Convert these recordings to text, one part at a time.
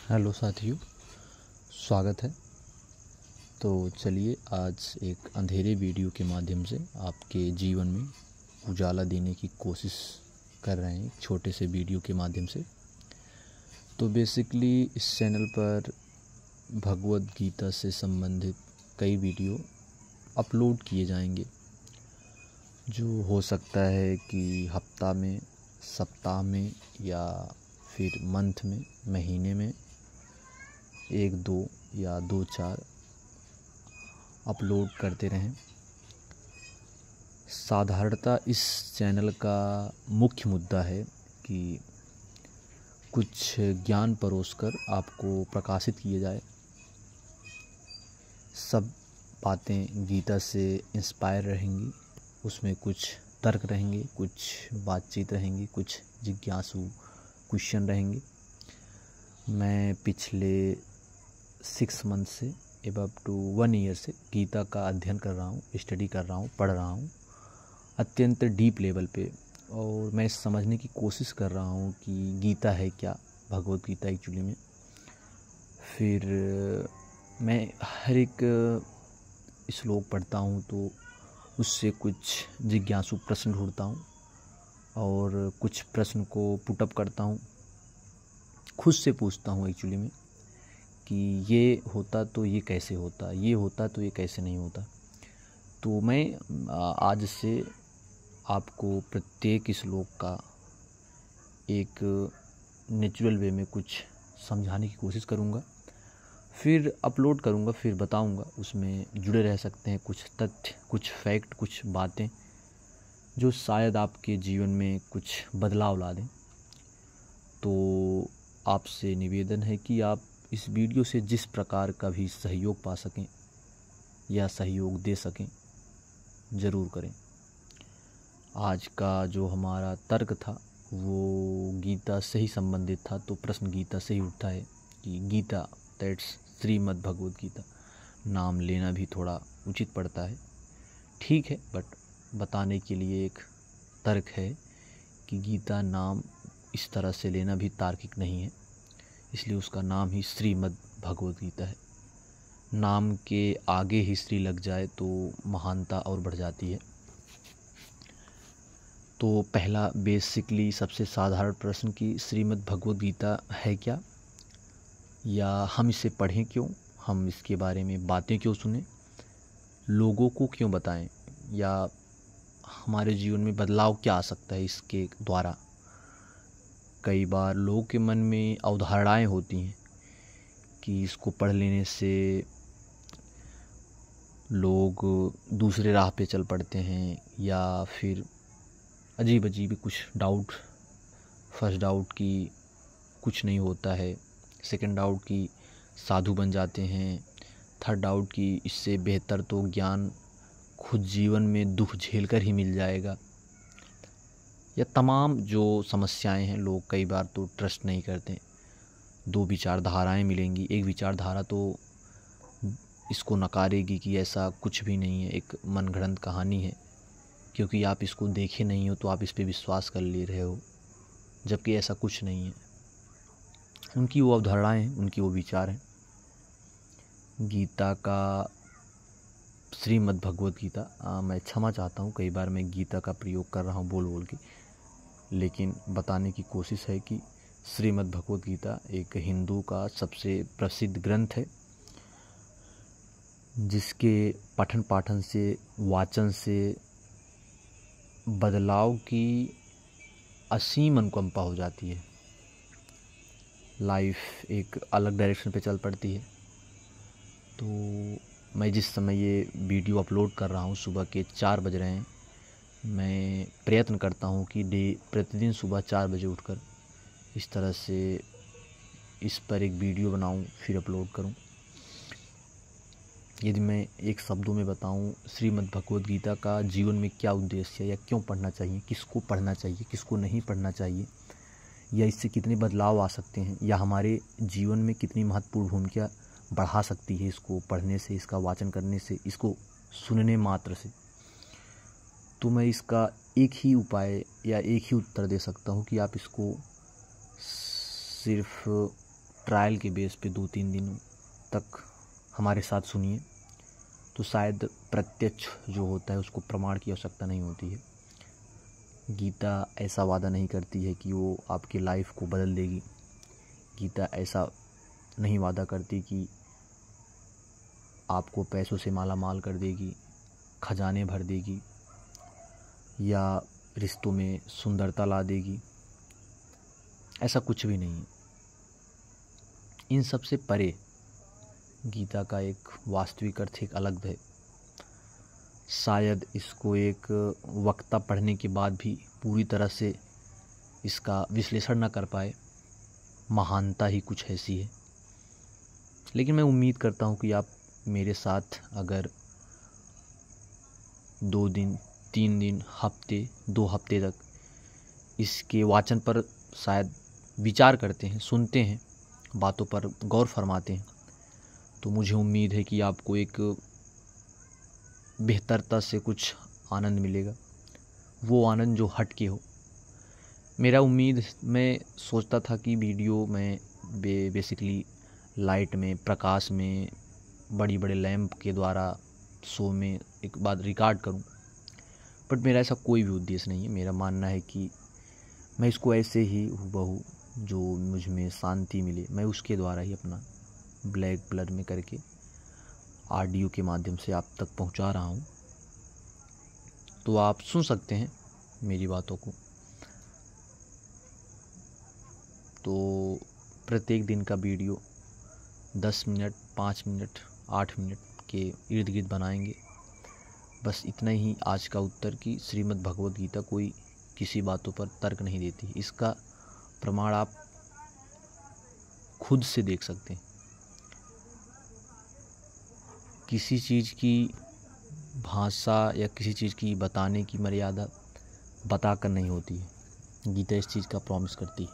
Hello साथियों, स्वागत है। तो चलिए आज एक अंधेरे वीडियो के माध्यम से आपके जीवन में उजाला देने की कोशिश कर रहे हैं, एक छोटे से वीडियो के माध्यम से। तो बेसिकली इस चैनल पर भगवद गीता से संबंधित कई वीडियो अपलोड किए जाएंगे, जो हो सकता है कि हफ्ता में, सप्ताह में या फिर मंथ में, महीने में 1-2 या 2-4 अपलोड करते रहें। साधारणतः इस चैनल का मुख्य मुद्दा है कि कुछ ज्ञान परोसकर आपको प्रकाशित किए जाए। सब बातें गीता से इंस्पायर रहेंगी, उसमें कुछ तर्क रहेंगे, कुछ बातचीत रहेंगी, कुछ जिज्ञासु क्वेश्चन रहेंगे। मैं पिछले 6 मंथ से अबव टू 1 ईयर से गीता का अध्ययन कर रहा हूँ, स्टडी कर रहा हूँ, पढ़ रहा हूँ अत्यंत डीप लेवल पे। और मैं समझने की कोशिश कर रहा हूँ कि गीता है क्या, भगवद गीता एक्चुअली में। फिर मैं हर एक श्लोक पढ़ता हूँ तो उससे कुछ जिज्ञासु प्रश्न ढूंढता हूँ और कुछ प्रश्न को पुटअप करता हूँ, खुद से पूछता हूँ एक्चुअली में कि ये होता तो ये कैसे होता, ये होता तो ये कैसे नहीं होता। तो मैं आज से आपको प्रत्येक श्लोक का एक नेचुरल वे में कुछ समझाने की कोशिश करूँगा, फिर अपलोड करूँगा, फिर बताऊँगा। उसमें जुड़े रह सकते हैं कुछ तथ्य, कुछ फैक्ट, कुछ बातें जो शायद आपके जीवन में कुछ बदलाव ला दें। तो आपसे निवेदन है कि आप इस वीडियो से जिस प्रकार का भी सहयोग पा सकें या सहयोग दे सकें, ज़रूर करें। आज का जो हमारा तर्क था वो गीता से ही संबंधित था। तो प्रश्न गीता से ही उठता है कि गीता, दैट्स श्रीमद् भगवद गीता, नाम लेना भी थोड़ा उचित पड़ता है, ठीक है, बट बताने के लिए एक तर्क है कि गीता नाम इस तरह से लेना भी तार्किक नहीं है, इसलिए उसका नाम ही श्रीमद् भगवद गीता है। नाम के आगे ही श्री लग जाए तो महानता और बढ़ जाती है। तो पहला बेसिकली सबसे साधारण प्रश्न कि श्रीमद् भगवद गीता है क्या, या हम इसे पढ़ें क्यों, हम इसके बारे में बातें क्यों सुने, लोगों को क्यों बताएं, या हमारे जीवन में बदलाव क्या आ सकता है इसके द्वारा। कई बार लोगों के मन में अवधारणाएं होती हैं कि इसको पढ़ लेने से लोग दूसरे राह पे चल पड़ते हैं, या फिर अजीब अजीब कुछ डाउट। फर्स्ट डाउट कि कुछ नहीं होता है, सेकंड डाउट कि साधु बन जाते हैं, थर्ड डाउट कि इससे बेहतर तो ज्ञान खुद जीवन में दुख झेलकर ही मिल जाएगा। या तमाम जो समस्याएं हैं, लोग कई बार तो ट्रस्ट नहीं करते। 2 विचारधाराएं मिलेंगी, एक विचारधारा तो इसको नकारेगी कि ऐसा कुछ भी नहीं है, एक मनगढ़ंत कहानी है, क्योंकि आप इसको देखे नहीं हो तो आप इस पे विश्वास कर ले रहे हो, जबकि ऐसा कुछ नहीं है। उनकी वो अवधारणाएं हैं, उनकी वो विचार हैं। गीता का, श्रीमद् भगवद गीता, मैं क्षमा चाहता हूँ, कई बार मैं गीता का प्रयोग कर रहा हूँ बोल बोल के, लेकिन बताने की कोशिश है कि श्रीमद् भगवद गीता एक हिंदू का सबसे प्रसिद्ध ग्रंथ है, जिसके पठन पाठन से, वाचन से बदलाव की असीम अनुकंपा हो जाती है। लाइफ एक अलग डायरेक्शन पे चल पड़ती है। तो मैं जिस समय ये वीडियो अपलोड कर रहा हूँ, सुबह के 4 बज रहे हैं, मैं प्रयत्न करता हूँ कि प्रतिदिन सुबह 4 बजे उठकर इस तरह से इस पर एक वीडियो बनाऊँ, फिर अपलोड करूँ। यदि मैं एक शब्दों में बताऊं, श्रीमद् भगवद गीता का जीवन में क्या उद्देश्य है, या क्यों पढ़ना चाहिए, किसको पढ़ना चाहिए, किसको नहीं पढ़ना चाहिए, या इससे कितने बदलाव आ सकते हैं, या हमारे जीवन में कितनी महत्वपूर्ण भूमिका बढ़ा सकती है इसको पढ़ने से, इसका वाचन करने से, इसको सुनने मात्र से। तो मैं इसका एक ही उपाय या एक ही उत्तर दे सकता हूँ कि आप इसको सिर्फ ट्रायल के बेस पे 2-3 दिनों तक हमारे साथ सुनिए, तो शायद प्रत्यक्ष जो होता है उसको प्रमाण की आवश्यकता नहीं होती है। गीता ऐसा वादा नहीं करती है कि वो आपकी लाइफ को बदल देगी। गीता ऐसा नहीं वादा करती कि आपको पैसों से माला माल कर देगी, खजाने भर देगी या रिश्तों में सुंदरता ला देगी। ऐसा कुछ भी नहीं है। इन सब से परे गीता का एक वास्तविक अर्थ एक अलग है। शायद इसको एक वक्ता पढ़ने के बाद भी पूरी तरह से इसका विश्लेषण न कर पाए, महानता ही कुछ ऐसी है। लेकिन मैं उम्मीद करता हूँ कि आप मेरे साथ अगर 2 दिन, 3 दिन, हफ्ते, 2 हफ्ते तक इसके वाचन पर शायद विचार करते हैं, सुनते हैं, बातों पर गौर फरमाते हैं, तो मुझे उम्मीद है कि आपको एक बेहतरता से कुछ आनंद मिलेगा। वो आनंद जो हट के हो। मेरा उम्मीद, मैं सोचता था कि वीडियो में बेसिकली लाइट में, प्रकाश में, बड़ी बड़े लैंप के द्वारा शो में एक बात रिकॉर्ड करूं, बट मेरा ऐसा कोई भी उद्देश्य नहीं है। मेरा मानना है कि मैं इसको ऐसे ही हूबहू जो मुझ में शांति मिले, मैं उसके द्वारा ही अपना ब्लैक ब्लर में करके ऑडियो के माध्यम से आप तक पहुंचा रहा हूं। तो आप सुन सकते हैं मेरी बातों को। तो प्रत्येक दिन का वीडियो 10 मिनट, 5 मिनट, 8 मिनट के इर्द गिर्द बनाएंगे। बस इतना ही आज का उत्तर कि श्रीमद् भगवद गीता कोई किसी बातों पर तर्क नहीं देती। इसका प्रमाण आप खुद से देख सकते हैं। किसी चीज़ की भाषा या किसी चीज़ की बताने की मर्यादा बताकर नहीं होती है। गीता इस चीज़ का प्रॉमिस करती है।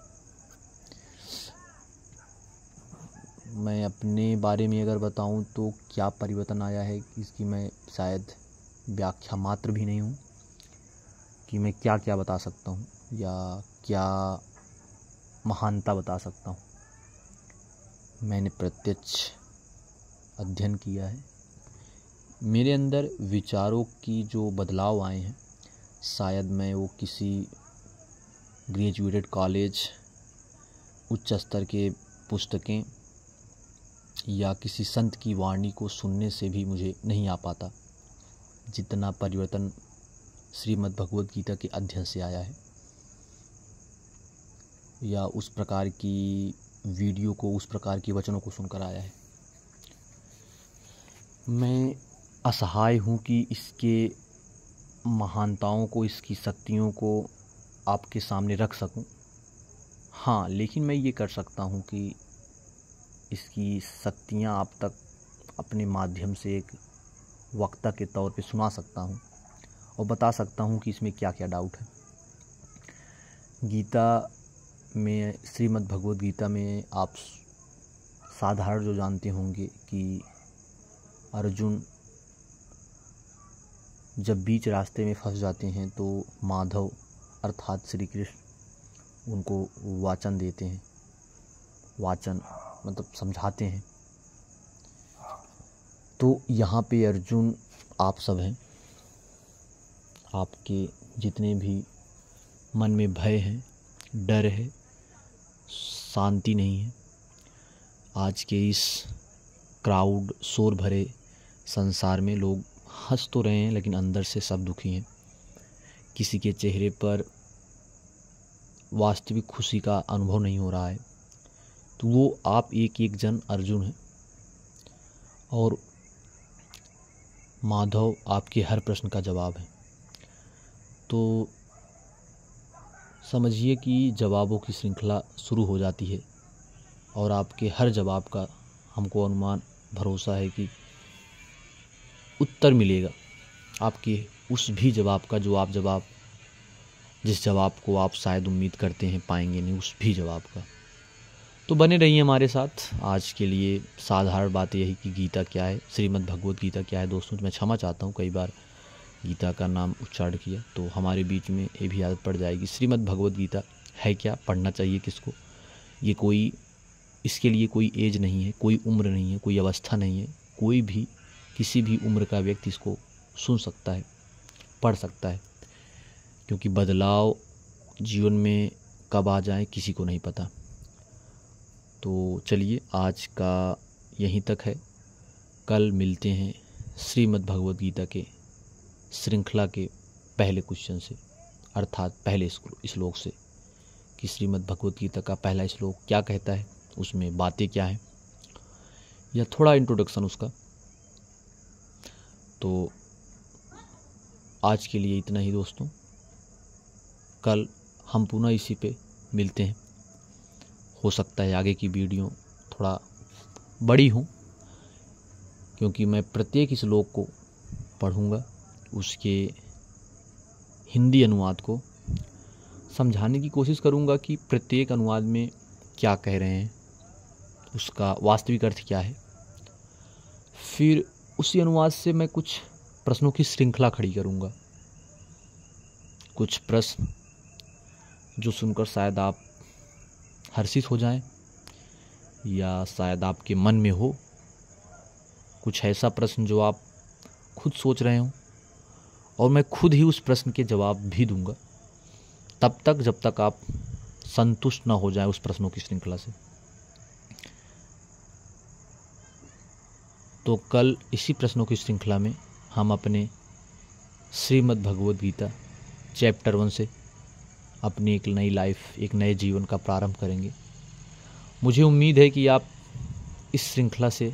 मैं अपने बारे में अगर बताऊं तो क्या परिवर्तन आया है, इसकी मैं शायद व्याख्या मात्र भी नहीं हूं कि मैं क्या क्या बता सकता हूं या क्या महानता बता सकता हूं। मैंने प्रत्यक्ष अध्ययन किया है। मेरे अंदर विचारों की जो बदलाव आए हैं, शायद मैं वो किसी ग्रेजुएटेड कॉलेज, उच्च स्तर के पुस्तकें या किसी संत की वाणी को सुनने से भी मुझे नहीं आ पाता, जितना परिवर्तन श्रीमद् भगवद गीता के अध्ययन से आया है या उस प्रकार की वीडियो को, उस प्रकार के वचनों को सुनकर आया है। मैं असहाय हूँ कि इसके महानताओं को, इसकी शक्तियों को आपके सामने रख सकूं। हाँ, लेकिन मैं ये कर सकता हूँ कि इसकी शक्तियाँ आप तक अपने माध्यम से एक वक्ता के तौर पे सुना सकता हूँ और बता सकता हूँ कि इसमें क्या क्या डाउट है। गीता में, श्रीमद् भगवद गीता में आप साधारण जो जानते होंगे कि अर्जुन जब बीच रास्ते में फंस जाते हैं तो माधव अर्थात श्री कृष्ण उनको वाचन देते हैं। वाचन मतलब समझाते हैं। तो यहाँ पे अर्जुन आप सब हैं। आपके जितने भी मन में भय है, डर है, शांति नहीं है, आज के इस क्राउड, शोर भरे संसार में लोग हंस तो रहे हैं लेकिन अंदर से सब दुखी हैं। किसी के चेहरे पर वास्तविक खुशी का अनुभव नहीं हो रहा है। तो वो आप एक एक जन अर्जुन हैं और माधव आपके हर प्रश्न का जवाब है। तो समझिए कि जवाबों की श्रृंखला शुरू हो जाती है और आपके हर जवाब का हमको अनुमान, भरोसा है कि उत्तर मिलेगा। आपके उस भी जवाब का जो आप जिस जवाब को आप शायद उम्मीद करते हैं पाएंगे नहीं, उस भी जवाब का। तो बने रहिए हमारे साथ। आज के लिए साधारण बात यही कि गीता क्या है, श्रीमद् भगवद गीता क्या है। दोस्तों, मैं क्षमा चाहता हूँ, कई बार गीता का नाम उच्चारण किया तो हमारे बीच में ये भी आदत पड़ जाएगी। श्रीमद् भगवद गीता है क्या, पढ़ना चाहिए किसको। ये कोई इसके लिए कोई एज नहीं है, कोई उम्र नहीं है, कोई अवस्था नहीं है। कोई भी किसी भी उम्र का व्यक्ति इसको सुन सकता है, पढ़ सकता है, क्योंकि बदलाव जीवन में कब आ जाए किसी को नहीं पता। तो चलिए आज का यहीं तक है। कल मिलते हैं श्रीमद् भगवद गीता के श्रृंखला के पहले क्वेश्चन से, अर्थात पहले श्लोक से, कि श्रीमद् भगवद गीता का पहला श्लोक क्या कहता है, उसमें बातें क्या हैं, या थोड़ा इंट्रोडक्शन उसका। तो आज के लिए इतना ही दोस्तों। कल हम पुनः इसी पे मिलते हैं। हो सकता है आगे की वीडियो थोड़ा बड़ी हो, क्योंकि मैं प्रत्येक श्लोक को पढ़ूंगा, उसके हिंदी अनुवाद को समझाने की कोशिश करूंगा कि प्रत्येक अनुवाद में क्या कह रहे हैं, उसका वास्तविक अर्थ क्या है। फिर उसी अनुवाद से मैं कुछ प्रश्नों की श्रृंखला खड़ी करूंगा, कुछ प्रश्न जो सुनकर शायद आप हर्षित हो जाएं, या शायद आपके मन में हो कुछ ऐसा प्रश्न जो आप खुद सोच रहे हो, और मैं खुद ही उस प्रश्न के जवाब भी दूंगा, तब तक जब तक आप संतुष्ट ना हो जाए उस प्रश्नों की श्रृंखला से। तो कल इसी प्रश्नों की श्रृंखला में हम अपने श्रीमद् भगवद गीता चैप्टर 1 से अपनी एक नई लाइफ, एक नए जीवन का प्रारंभ करेंगे। मुझे उम्मीद है कि आप इस श्रृंखला से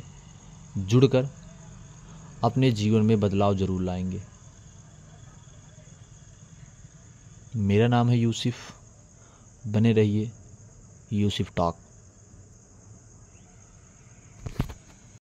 जुड़कर अपने जीवन में बदलाव जरूर लाएंगे। मेरा नाम है यूसुफ। बने रहिए यूसुफ टॉक।